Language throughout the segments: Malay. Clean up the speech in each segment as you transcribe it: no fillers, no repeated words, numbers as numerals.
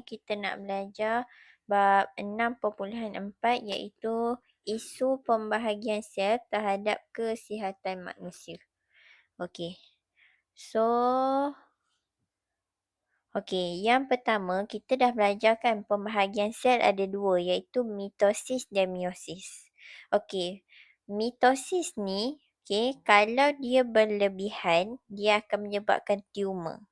Kita nak belajar bab 6.4 iaitu isu pembahagian sel terhadap kesihatan manusia. Okey. Yang pertama kita dah belajar kan pembahagian sel ada dua iaitu mitosis dan meiosis. Okey. Mitosis ni kalau dia berlebihan dia akan menyebabkan tumor.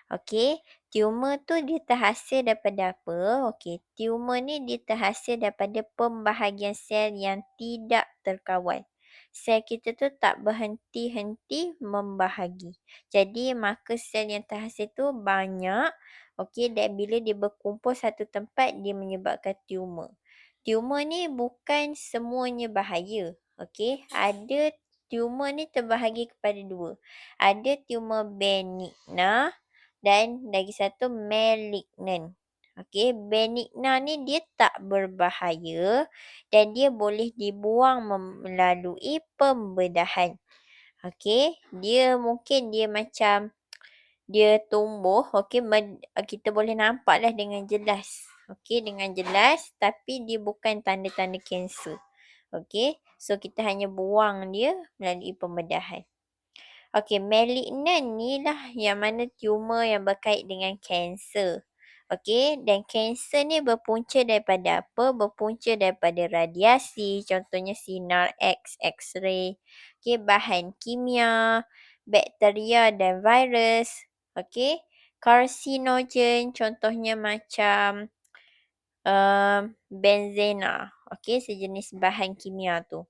Okey, tumor tu dia terhasil daripada apa? Okey, tumor ni dia terhasil daripada pembahagian sel yang tidak terkawal. Sel kita tu tak berhenti-henti membahagi. Jadi maka sel yang terhasil tu banyak. Okey, dan bila dia berkumpul satu tempat dia menyebabkan tumor. Tumor ni bukan semuanya bahaya. Okey, ada tumor ni terbahagi kepada dua. Ada tumor benigna dan lagi satu malignant. Okey, benigna ni dia tak berbahaya dan dia boleh dibuang melalui pembedahan. Okey, dia macam dia tumbuh, kita boleh nampaklah dengan jelas. Okey, dengan jelas tapi dia bukan tanda-tanda kanser. Okey, so kita hanya buang dia melalui pembedahan. Okey, malignant ni lah yang mana tumor yang berkait dengan kanser. Okey, dan kanser ni berpunca daripada apa? Berpunca daripada radiasi, contohnya sinar X, X-ray, bahan kimia, bakteria dan virus. Okey, karsinogen contohnya macam benzena. Okey, sejenis bahan kimia tu.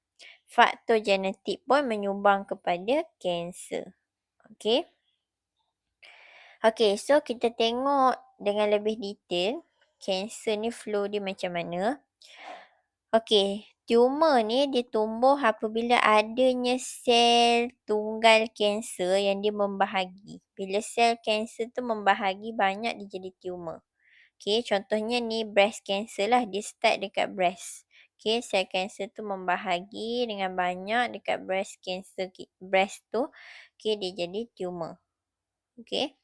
Faktor genetik pun menyumbang kepada kanser. Okey. Okey, so kita tengok dengan lebih detail kanser ni flow dia macam mana. Okey, tumor ni dia tumbuh apabila adanya sel tunggal kanser yang dia membahagi. Bila sel kanser tu membahagi banyak dia jadi tumor. Okey, contohnya ni breast cancer lah. Dia start dekat breast. Okey, sel kanser tu membahagi dengan banyak dekat breast tu. Okey, dia jadi tumor. Okey.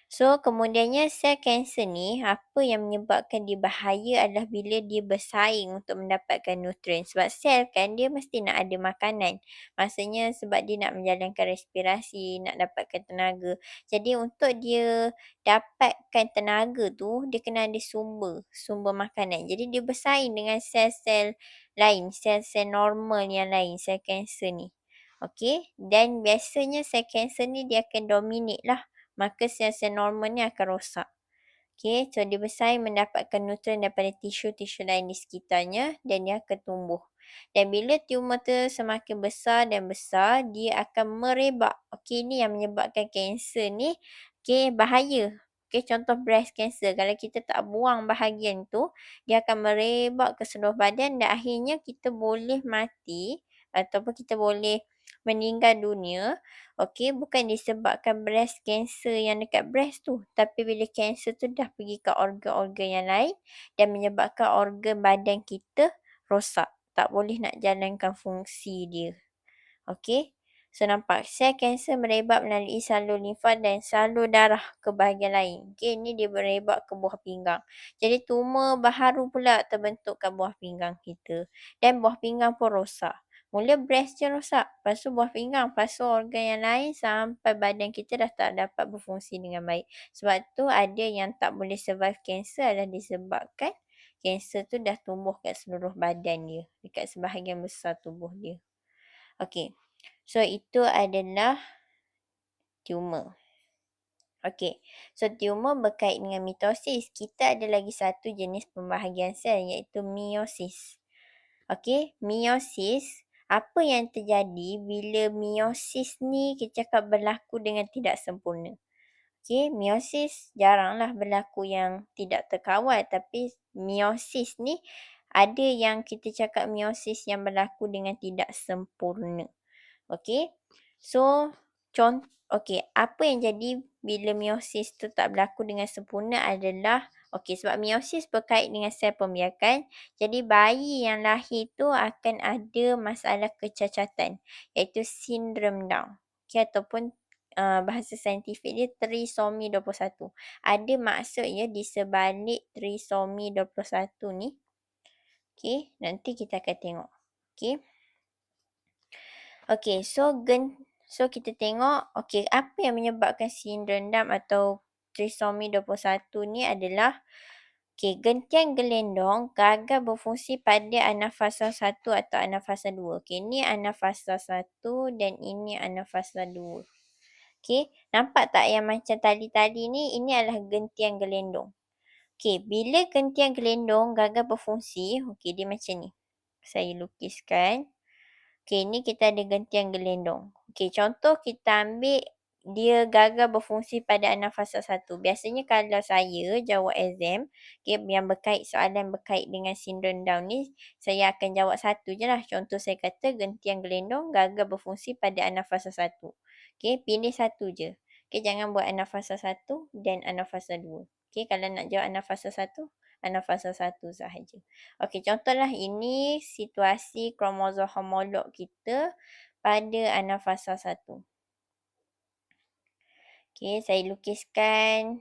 So, kemudiannya sel kanser ni, apa yang menyebabkan dia bahaya adalah bila dia bersaing untuk mendapatkan nutrien. Sebab sel kan, dia mesti nak ada makanan. Maksudnya sebab dia nak menjalankan respirasi, nak dapatkan tenaga. Jadi, untuk dia dapatkan tenaga tu, dia kena ada sumber makanan. Jadi, dia bersaing dengan sel-sel lain, sel-sel normal yang lain, sel kanser ni. Okey, dan biasanya sel kanser ni dia akan dominate lah. Maka sel-sel normal ni akan rosak. Okey, so dia bersaing mendapatkan nutrien daripada tisu-tisu lain di sekitarnya dan dia akan tumbuh. Dan bila tumor tu semakin besar dan besar, dia akan merebak. Okey, ni yang menyebabkan kanser ni bahaya. Okey, contoh breast cancer. Kalau kita tak buang bahagian tu, dia akan merebak ke seluruh badan dan akhirnya kita boleh mati ataupun kita boleh meninggal dunia. Okey, bukan disebabkan breast cancer yang dekat breast tu. Tapi bila kanser tu dah pergi ke organ-organ yang lain dan menyebabkan organ badan kita rosak. Tak boleh nak jalankan fungsi dia. Okey. So nampak sel kanser merebak melalui salur limfa dan salur darah ke bahagian lain. Okey, ni dia merebak ke buah pinggang. Jadi tumor baharu pula terbentuk kat buah pinggang kita. Dan buah pinggang pun rosak. Mula breast je rosak. Lepas tu buah pinggang. Lepas tu organ yang lain sampai badan kita dah tak dapat berfungsi dengan baik. Sebab tu ada yang tak boleh survive kanser adalah disebabkan kanser tu dah tumbuh kat seluruh badan dia. Dekat sebahagian besar tubuh dia. Okey. So, itu adalah tumor. Okey. So, tumor berkait dengan mitosis. Kita ada lagi satu jenis pembahagian sel iaitu meiosis. Okey. Meiosis. Apa yang terjadi bila meiosis ni kita cakap berlaku dengan tidak sempurna. Okey. Meiosis jaranglah berlaku yang tidak terkawal. Tapi meiosis ni ada yang kita cakap meiosis yang berlaku dengan tidak sempurna. Okey. So, apa yang jadi bila meiosis tu tak berlaku dengan sempurna adalah sebab meiosis berkait dengan sel pembiakan. Jadi bayi yang lahir tu akan ada masalah kecacatan iaitu sindrom Down. Ataupun bahasa saintifik dia trisomi 21. Ada maksudnya di sebalik trisomi 21 ni. Okey, nanti kita akan tengok. Okey. Okey, so kita tengok apa yang menyebabkan sindrom Down atau trisomi 21 ni adalah gentian gelendong gagal berfungsi pada anafasa 1 atau anafasa 2. Ni anafasa 1 dan ini anafasa 2. Nampak tak yang macam tali-tali ni? Ini adalah gentian gelendong. Bila gentian gelendong gagal berfungsi, dia macam ni. Saya lukiskan. Ni kita ada gentian gelendong. Contoh kita ambil dia gagal berfungsi pada anafasa 1. Biasanya kalau saya jawab exam, yang soalan berkait dengan sindrom Down ni, saya akan jawab satu je lah. Contoh saya kata gentian gelendong gagal berfungsi pada anafasa 1. Pilih satu je. Jangan buat anafasa 1 dan anafasa 2. Kalau nak jawab anafasa 1, anafasa 1 sahaja. Contohlah ini situasi kromosom homolog kita pada anafasa 1. Saya lukiskan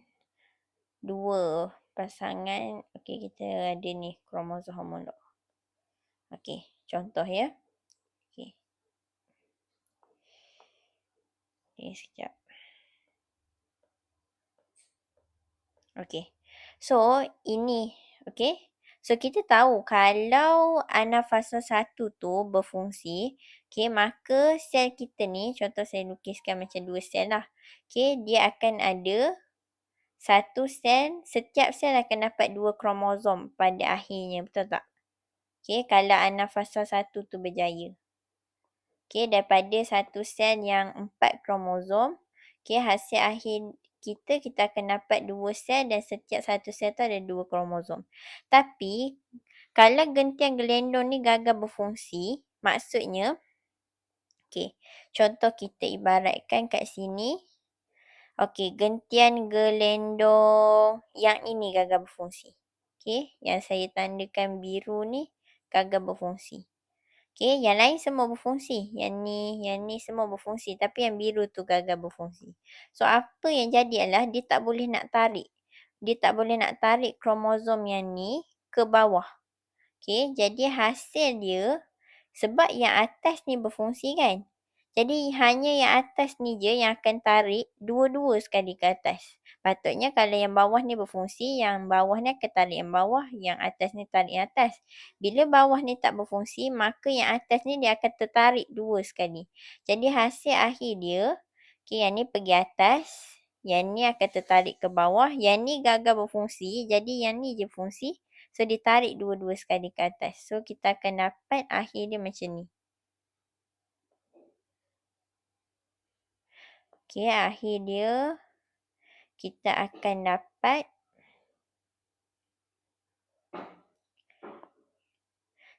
dua pasangan. Kita ada ni kromosom homolog. Contoh ya. Sekejap. So, ini. So, kita tahu kalau anafasa 1 tu berfungsi, maka sel kita ni, contoh saya lukiskan macam 2 sel lah. Dia akan ada satu sel, setiap sel akan dapat 2 kromosom pada akhirnya, betul tak? Kalau anafasa 1 tu berjaya. Daripada satu sel yang 4 kromosom, hasil akhir kita akan dapat 2 sel dan setiap satu sel tu ada 2 kromosom. Tapi, kalau gentian gelendong ni gagal berfungsi, maksudnya, contoh kita ibaratkan kat sini, gentian gelendong yang ini gagal berfungsi. Yang saya tandakan biru ni gagal berfungsi. Yang lain semua berfungsi. Yang ni semua berfungsi. Tapi yang biru tu gagal berfungsi. So, apa yang jadi adalah dia tak boleh nak tarik. Dia tak boleh nak tarik kromosom yang ni ke bawah. Jadi hasil dia, sebab yang atas ni berfungsi kan. Jadi hanya yang atas ni je yang akan tarik dua-dua sekali ke atas. Patutnya kalau yang bawah ni berfungsi, yang bawah ni akan tarik yang bawah, yang atas ni tarik yang atas. Bila bawah ni tak berfungsi, maka yang atas ni dia akan tertarik dua sekali. Jadi hasil akhir dia, yang ni pergi atas, yang ni akan tertarik ke bawah, yang ni gagal berfungsi, jadi yang ni je fungsi. So, ditarik dua-dua sekali ke atas. So, kita akan dapat akhir dia macam ni. Akhir dia kita akan dapat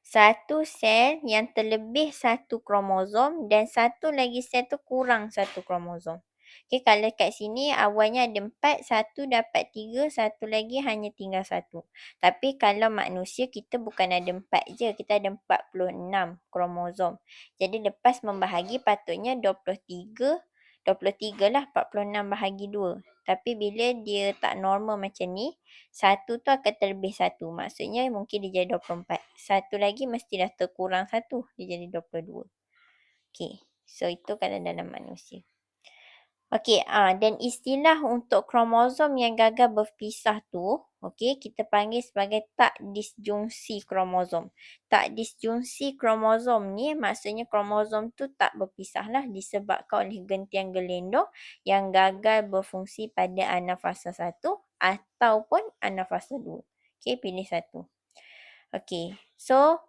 satu sel yang terlebih satu kromosom dan satu lagi sel tu kurang satu kromosom. Kalau kat sini awalnya ada 4, satu dapat 3, satu lagi hanya tinggal 1. Tapi kalau manusia kita bukan ada 4 je, kita ada 46 kromosom. Jadi lepas membahagi patutnya 23 lah 46 bahagi 2. Tapi bila dia tak normal macam ni, satu tu akan terlebih satu. Maksudnya mungkin dia jadi 24. Satu lagi mesti dah terkurang satu. Dia jadi 22. So itu kalau dalam manusia. Dan istilah untuk kromosom yang gagal berpisah tu, kita panggil sebagai tak disjungsi kromosom. Tak disjungsi kromosom ni maksudnya kromosom tu tak berpisah lah disebabkan oleh gentian gelendong yang gagal berfungsi pada anafasa 1 ataupun anafasa 2. Pilih satu. So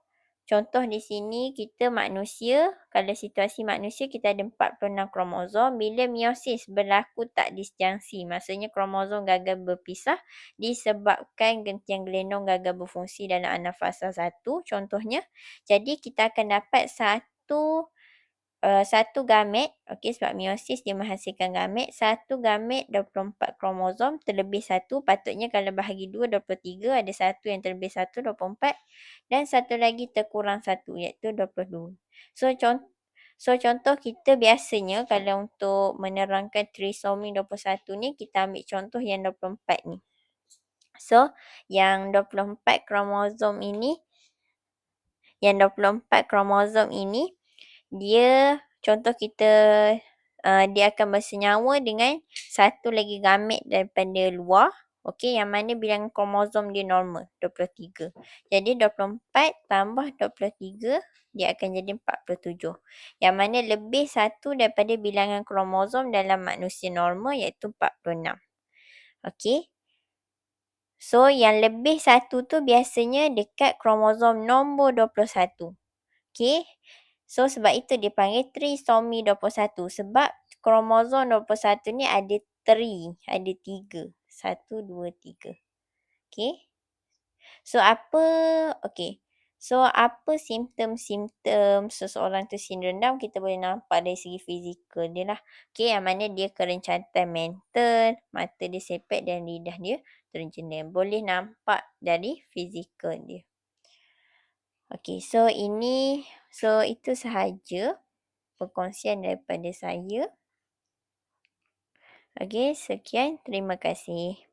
contoh di sini kita manusia, kalau situasi manusia kita ada 46 kromosom. Bila meiosis berlaku tak disjungsi, maksudnya kromosom gagal berpisah disebabkan gentian gelendong gagal berfungsi dalam anafasa 1 contohnya. Jadi kita akan dapat satu gamet, sebab meiosis dia menghasilkan gamet. Satu gamet 24 kromosom terlebih satu. Patutnya kalau bahagi 2, 23. Ada satu yang terlebih satu, 24. Dan satu lagi terkurang satu, iaitu 22. So, contoh kita biasanya kalau untuk menerangkan trisomi 21 ni, kita ambil contoh yang 24 ni. So, yang 24 kromosom ini, dia contoh kita dia akan bersenyawa dengan satu lagi gamet daripada luar. Okey, yang mana bilangan kromosom dia normal, 23. Jadi 24 tambah 23 dia akan jadi 47. Yang mana lebih satu daripada bilangan kromosom dalam manusia normal iaitu 46. Okey. So, yang lebih satu tu biasanya dekat kromosom nombor 21. Okey. So, sebab itu dipanggil trisomi 21. Sebab kromosom 21 ni ada 3. Ada 3. 1, 2, 3. Okey. So, apa simptom-simptom seseorang tu sindrom? Kita boleh nampak dari segi fizikal dia lah. Okey, yang mana dia kerencatan mental, mata dia sepet dan lidah dia terjenim. Boleh nampak dari fizikal dia. Okey, so itu sahaja perkongsian daripada saya. Okey, sekian. Terima kasih.